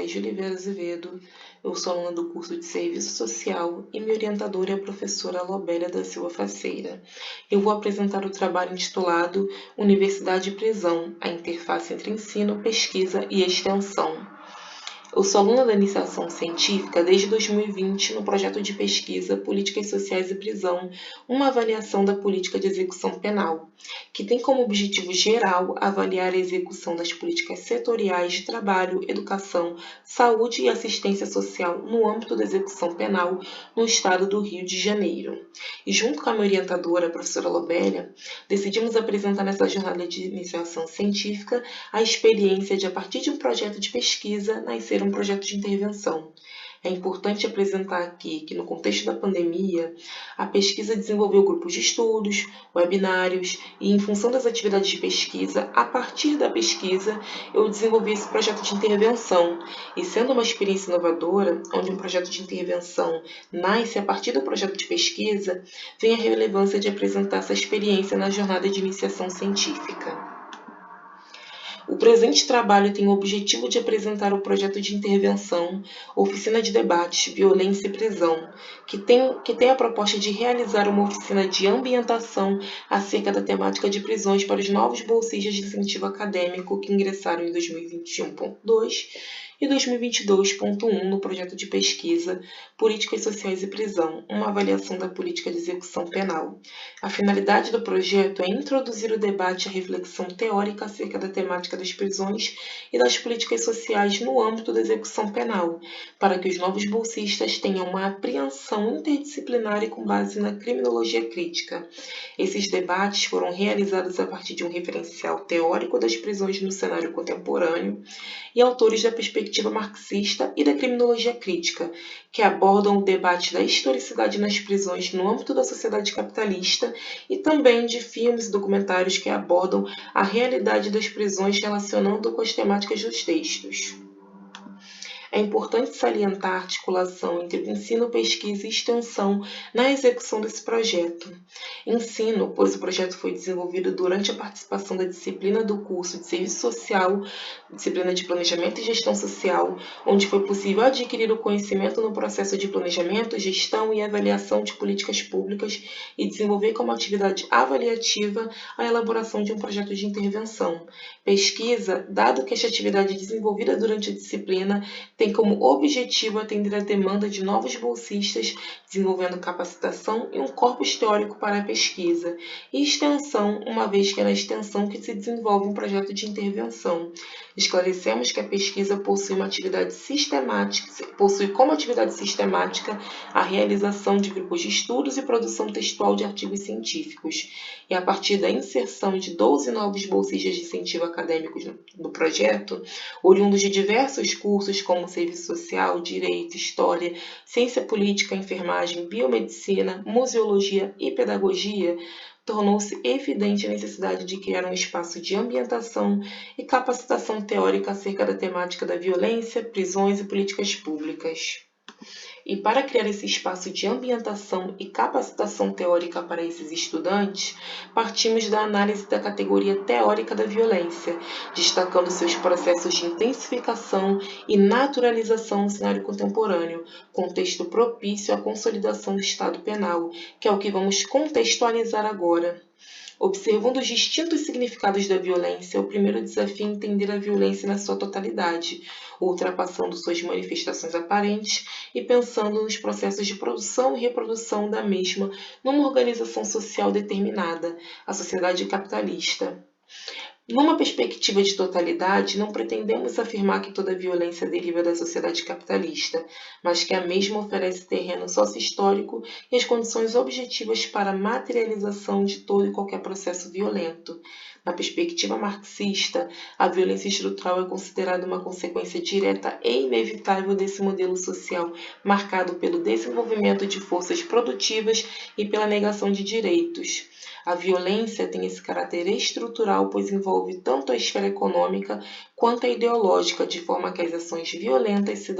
é Júlia Vera Azevedo, eu sou aluna do curso de Serviço Social e minha orientadora é a professora Lobélia da Silva Faceira. Eu vou apresentar o trabalho intitulado Universidade e Prisão, a interface entre ensino, pesquisa e extensão. Eu sou aluna da iniciação científica desde 2020 no projeto de pesquisa Políticas Sociais e Prisão, uma avaliação da política de execução penal, que tem como objetivo geral avaliar a execução das políticas setoriais de trabalho, educação, saúde e assistência social no âmbito da execução penal no estado do Rio de Janeiro. E junto com a minha orientadora, a professora Lobélia, decidimos apresentar nessa jornada de iniciação científica a experiência de, a partir de um projeto de pesquisa, nascer um projeto de intervenção. É importante apresentar aqui que, no contexto da pandemia, a pesquisa desenvolveu grupos de estudos, webinários e, em função das atividades de pesquisa, a partir da pesquisa, eu desenvolvi esse projeto de intervenção. E sendo uma experiência inovadora, onde um projeto de intervenção nasce a partir do projeto de pesquisa, vem a relevância de apresentar essa experiência na jornada de iniciação científica. O presente trabalho tem o objetivo de apresentar o projeto de intervenção Oficina de Debates, Violência e Prisão, que tem a proposta de realizar uma oficina de ambientação acerca da temática de prisões para os novos bolsistas de incentivo acadêmico que ingressaram em 2021.2 e 2022.1 no projeto de pesquisa Políticas Sociais e Prisão, uma avaliação da política de execução penal. A finalidade do projeto é introduzir o debate e a reflexão teórica acerca da temática das prisões e das políticas sociais no âmbito da execução penal, para que os novos bolsistas tenham uma apreensão interdisciplinar e com base na criminologia crítica. Esses debates foram realizados a partir de um referencial teórico das prisões no cenário contemporâneo e autores da perspectiva marxista e da criminologia crítica, que abordam o debate da historicidade nas prisões no âmbito da sociedade capitalista e também de filmes e documentários que abordam a realidade das prisões relacionando com as temáticas dos textos. É importante salientar a articulação entre o ensino, pesquisa e extensão na execução desse projeto. Ensino, pois o projeto foi desenvolvido durante a participação da disciplina do curso de Serviço Social, disciplina de Planejamento e Gestão Social, onde foi possível adquirir o conhecimento no processo de planejamento, gestão e avaliação de políticas públicas e desenvolver como atividade avaliativa a elaboração de um projeto de intervenção. Pesquisa, dado que esta atividade desenvolvida durante a disciplina tem como objetivo atender a demanda de novos bolsistas, desenvolvendo capacitação e um corpus teórico para a pesquisa, e extensão, uma vez que é na extensão que se desenvolve um projeto de intervenção. Esclarecemos que a pesquisa possui como atividade sistemática a realização de grupos de estudos e produção textual de artigos científicos, e a partir da inserção de 12 novos bolsistas de incentivo acadêmicos no projeto, oriundos de diversos cursos como Serviço Social, Direito, História, Ciência Política, Enfermagem, Biomedicina, Museologia e Pedagogia, tornou-se evidente a necessidade de criar um espaço de ambientação e capacitação teórica acerca da temática da violência, prisões e políticas públicas. E para criar esse espaço de ambientação e capacitação teórica para esses estudantes, partimos da análise da categoria teórica da violência, destacando seus processos de intensificação e naturalização no cenário contemporâneo, contexto propício à consolidação do Estado penal, que é o que vamos contextualizar agora. Observando os distintos significados da violência, o primeiro desafio é entender a violência na sua totalidade, ultrapassando suas manifestações aparentes e pensando nos processos de produção e reprodução da mesma numa organização social determinada, a sociedade capitalista. Numa perspectiva de totalidade, não pretendemos afirmar que toda violência deriva da sociedade capitalista, mas que a mesma oferece terreno sócio-histórico e as condições objetivas para a materialização de todo e qualquer processo violento. Na perspectiva marxista, a violência estrutural é considerada uma consequência direta e inevitável desse modelo social, marcado pelo desenvolvimento de forças produtivas e pela negação de direitos. A violência tem esse caráter estrutural, pois envolve tanto a esfera econômica quanto a ideológica, de forma que as ações violentas que se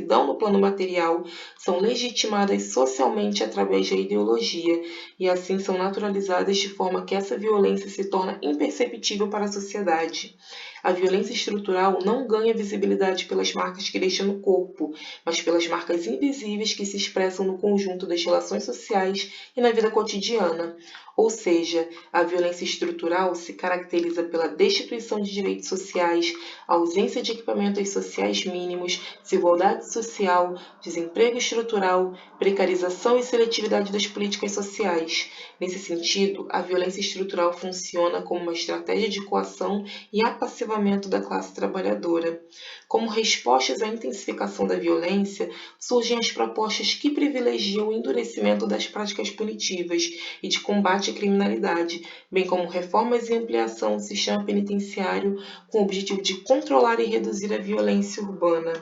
dão no plano material são legitimadas socialmente através da ideologia e assim são naturalizadas de forma que essa violência se torna imperceptível para a sociedade. A violência estrutural não ganha visibilidade pelas marcas que deixa no corpo, mas pelas marcas invisíveis que se expressam no conjunto das relações sociais e na vida cotidiana. Ou seja, a violência estrutural se caracteriza pela destituição de direitos sociais, ausência de equipamentos sociais mínimos, desigualdade social, desemprego estrutural, precarização e seletividade das políticas sociais. Nesse sentido, a violência estrutural funciona como uma estratégia de coação e apassivamento da classe trabalhadora. Como respostas à intensificação da violência, surgem as propostas que privilegiam o endurecimento das práticas punitivas e de combate à criminalidade, bem como reformas e ampliação do sistema penitenciário com o objetivo de controlar e reduzir a violência urbana.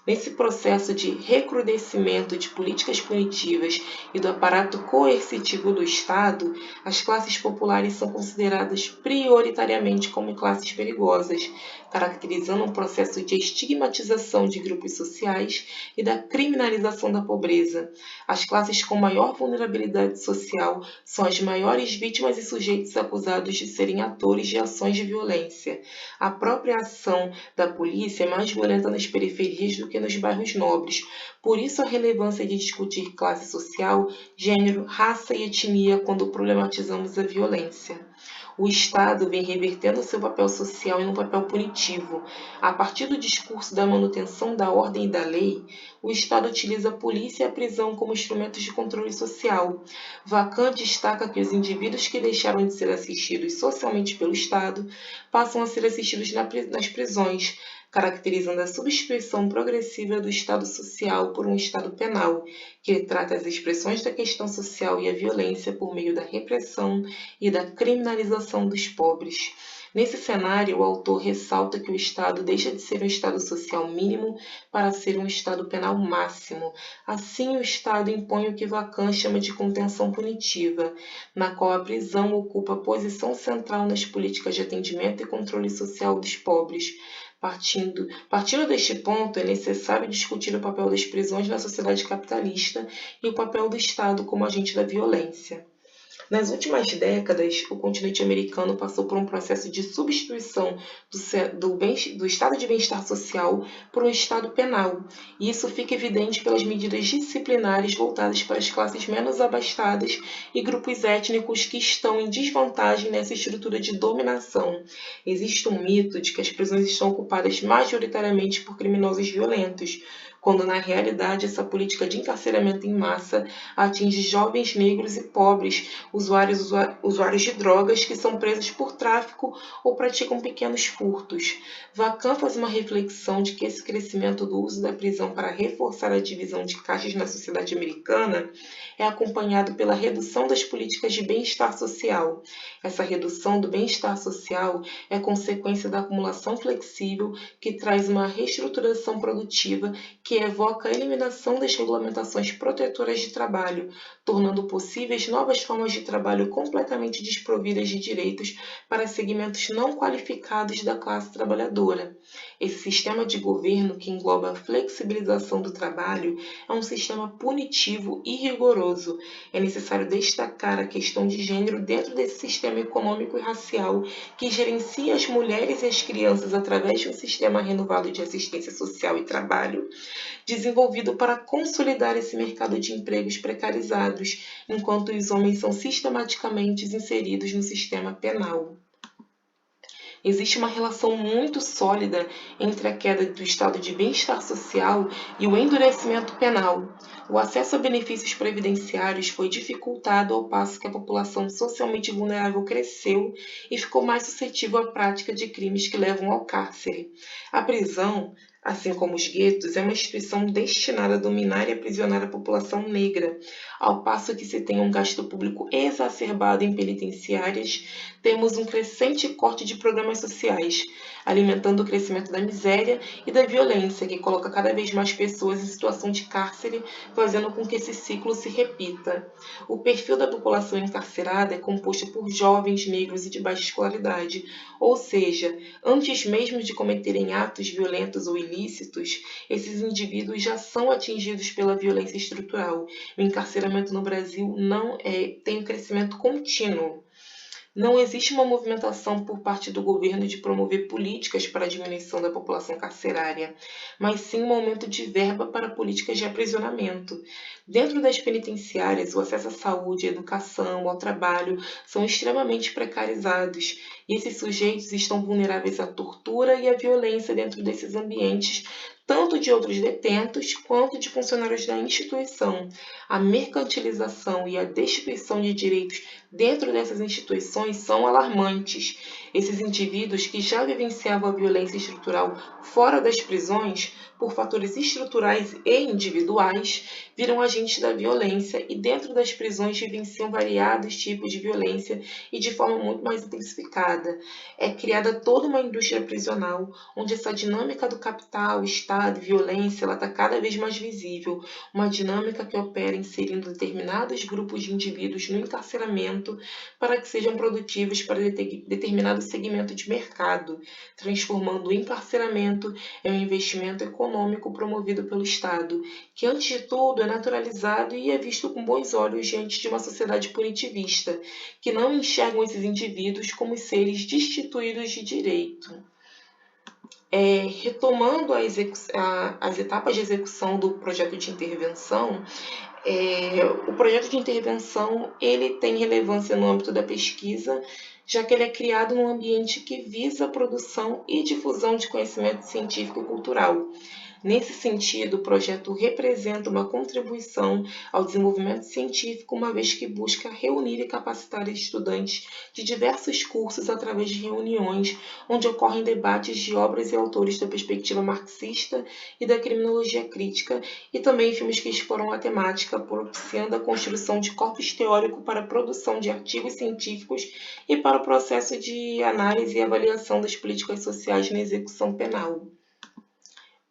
Nesse processo de recrudescimento de políticas punitivas e do aparato coercitivo do Estado, as classes populares são consideradas prioritariamente como classes perigosas, caracterizando um processo de estigmatização de grupos sociais e da criminalização da pobreza. As classes com maior vulnerabilidade social são as maiores vítimas e sujeitos acusados de serem atores de ações de violência. A própria ação da polícia é mais violenta nas periferias do que nos bairros nobres. Por isso a relevância de discutir classe social, gênero, raça e etnia quando problematizamos a violência. O Estado vem revertendo seu papel social em um papel punitivo. A partir do discurso da manutenção da ordem e da lei, o Estado utiliza a polícia e a prisão como instrumentos de controle social. Vacan destaca que os indivíduos que deixaram de ser assistidos socialmente pelo Estado passam a ser assistidos nas prisões, caracterizando a substituição progressiva do Estado social por um Estado penal, que trata as expressões da questão social e a violência por meio da repressão e da criminalização dos pobres. Nesse cenário, o autor ressalta que o Estado deixa de ser um Estado social mínimo para ser um Estado penal máximo. Assim, o Estado impõe o que Vacan chama de contenção punitiva, na qual a prisão ocupa posição central nas políticas de atendimento e controle social dos pobres. Partindo deste ponto, é necessário discutir o papel das prisões na sociedade capitalista e o papel do Estado como agente da violência. Nas últimas décadas, o continente americano passou por um processo de substituição do estado de bem-estar social por um estado penal, e isso fica evidente pelas medidas disciplinares voltadas para as classes menos abastadas e grupos étnicos que estão em desvantagem nessa estrutura de dominação. Existe um mito de que as prisões estão ocupadas majoritariamente por criminosos violentos, quando na realidade essa política de encarceramento em massa atinge jovens negros e pobres, usuários de drogas que são presos por tráfico ou praticam pequenos furtos. Vacan faz uma reflexão de que esse crescimento do uso da prisão para reforçar a divisão de caixas na sociedade americana é acompanhado pela redução das políticas de bem-estar social. Essa redução do bem-estar social é consequência da acumulação flexível que traz uma reestruturação produtiva que evoca a eliminação das regulamentações protetoras de trabalho, tornando possíveis novas formas de trabalho completamente desprovidas de direitos para segmentos não qualificados da classe trabalhadora. Esse sistema de governo, que engloba a flexibilização do trabalho, é um sistema punitivo e rigoroso. É necessário destacar a questão de gênero dentro desse sistema econômico e racial que gerencia as mulheres e as crianças através de um sistema renovado de assistência social e trabalho, desenvolvido para consolidar esse mercado de empregos precarizados, enquanto os homens são sistematicamente inseridos no sistema penal. Existe uma relação muito sólida entre a queda do estado de bem-estar social e o endurecimento penal. O acesso a benefícios previdenciários foi dificultado ao passo que a população socialmente vulnerável cresceu e ficou mais suscetível à prática de crimes que levam ao cárcere. A prisão, assim como os guetos, é uma instituição destinada a dominar e aprisionar a população negra. Ao passo que se tem um gasto público exacerbado em penitenciárias, temos um crescente corte de programas sociais, alimentando o crescimento da miséria e da violência, que coloca cada vez mais pessoas em situação de cárcere, fazendo com que esse ciclo se repita. O perfil da população encarcerada é composto por jovens negros e de baixa escolaridade, ou seja, antes mesmo de cometerem atos violentos ou ilícitos, esses indivíduos já são atingidos pela violência estrutural. O encarceramento no Brasil tem um crescimento contínuo. Não existe uma movimentação por parte do governo de promover políticas para a diminuição da população carcerária, mas sim um aumento de verba para políticas de aprisionamento. Dentro das penitenciárias, o acesso à saúde, à educação, ao trabalho são extremamente precarizados, e esses sujeitos estão vulneráveis à tortura e à violência dentro desses ambientes, tanto de outros detentos quanto de funcionários da instituição. A mercantilização e a destituição de direitos dentro dessas instituições são alarmantes. Esses indivíduos que já vivenciavam a violência estrutural fora das prisões, por fatores estruturais e individuais, viram agentes da violência e dentro das prisões vivenciam variados tipos de violência e de forma muito mais intensificada. É criada toda uma indústria prisional, onde essa dinâmica do capital, Estado e violência está cada vez mais visível, uma dinâmica que opera inserindo determinados grupos de indivíduos no encarceramento para que sejam produtivos para determinado segmento de mercado, transformando o encarceramento em um investimento econômico promovido pelo Estado, que antes de tudo é naturalizado e é visto com bons olhos diante de uma sociedade punitivista, que não enxergam esses indivíduos como seres destituídos de direito. Retomando as etapas de execução do projeto de intervenção, o projeto de intervenção ele tem relevância no âmbito da pesquisa, já que ele é criado num ambiente que visa a produção e difusão de conhecimento científico e cultural. Nesse sentido, o projeto representa uma contribuição ao desenvolvimento científico, uma vez que busca reunir e capacitar estudantes de diversos cursos através de reuniões, onde ocorrem debates de obras e autores da perspectiva marxista e da criminologia crítica, e também filmes que exploram a temática, propiciando a construção de corpus teórico para a produção de artigos científicos e para o processo de análise e avaliação das políticas sociais na execução penal.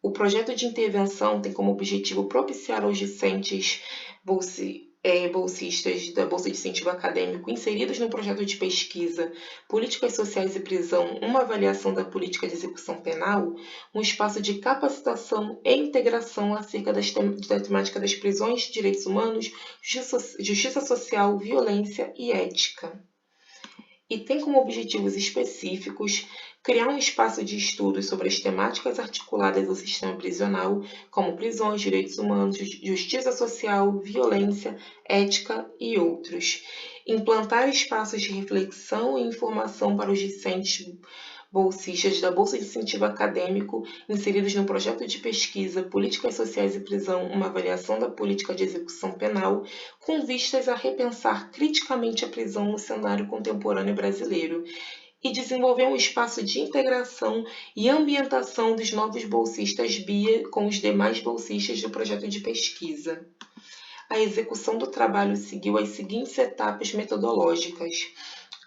O projeto de intervenção tem como objetivo propiciar aos discentes bolsistas da Bolsa de Incentivo Acadêmico inseridos no projeto de pesquisa Políticas Sociais e Prisão, uma avaliação da política de execução penal, um espaço de capacitação e integração acerca da temática das prisões, direitos humanos, justiça social, violência e ética. E tem como objetivos específicos criar um espaço de estudos sobre as temáticas articuladas ao sistema prisional, como prisões, direitos humanos, justiça social, violência, ética e outros. Implantar espaços de reflexão e informação para os discentes bolsistas da Bolsa de Incentivo Acadêmico inseridos no projeto de pesquisa Políticas Sociais e Prisão, uma avaliação da política de execução penal, com vistas a repensar criticamente a prisão no cenário contemporâneo brasileiro e desenvolver um espaço de integração e ambientação dos novos bolsistas BIA com os demais bolsistas do projeto de pesquisa. A execução do trabalho seguiu as seguintes etapas metodológicas.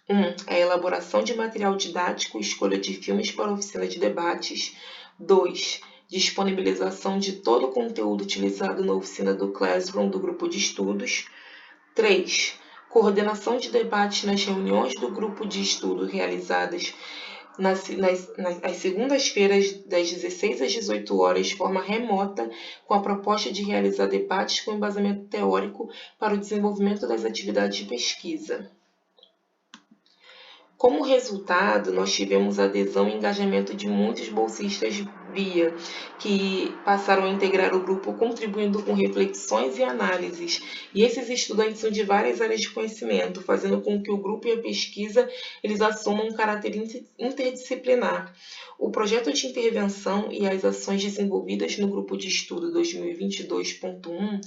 1. A elaboração de material didático e escolha de filmes para a oficina de debates. 2. Disponibilização de todo o conteúdo utilizado na oficina do Classroom do grupo de estudos. 3. Coordenação de debates nas reuniões do grupo de estudo realizadas nas segundas-feiras, das 16 às 18 horas, de forma remota, com a proposta de realizar debates com embasamento teórico para o desenvolvimento das atividades de pesquisa. Como resultado, nós tivemos adesão e engajamento de muitos bolsistas BIA, que passaram a integrar o grupo contribuindo com reflexões e análises. E esses estudantes são de várias áreas de conhecimento, fazendo com que o grupo e a pesquisa eles assumam um caráter interdisciplinar. O projeto de intervenção e as ações desenvolvidas no grupo de estudo 2022.1,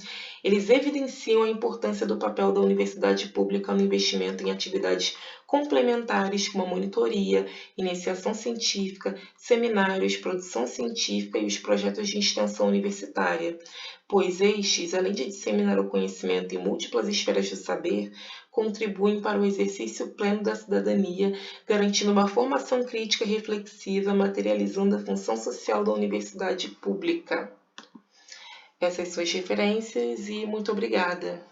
eles evidenciam a importância do papel da universidade pública no investimento em atividades complementares como a monitoria, iniciação científica, seminários, produção científica e os projetos de extensão universitária, pois estes, além de disseminar o conhecimento em múltiplas esferas do saber, contribuem para o exercício pleno da cidadania, garantindo uma formação crítica e reflexiva, materializando a função social da universidade pública. Essas são as referências e muito obrigada.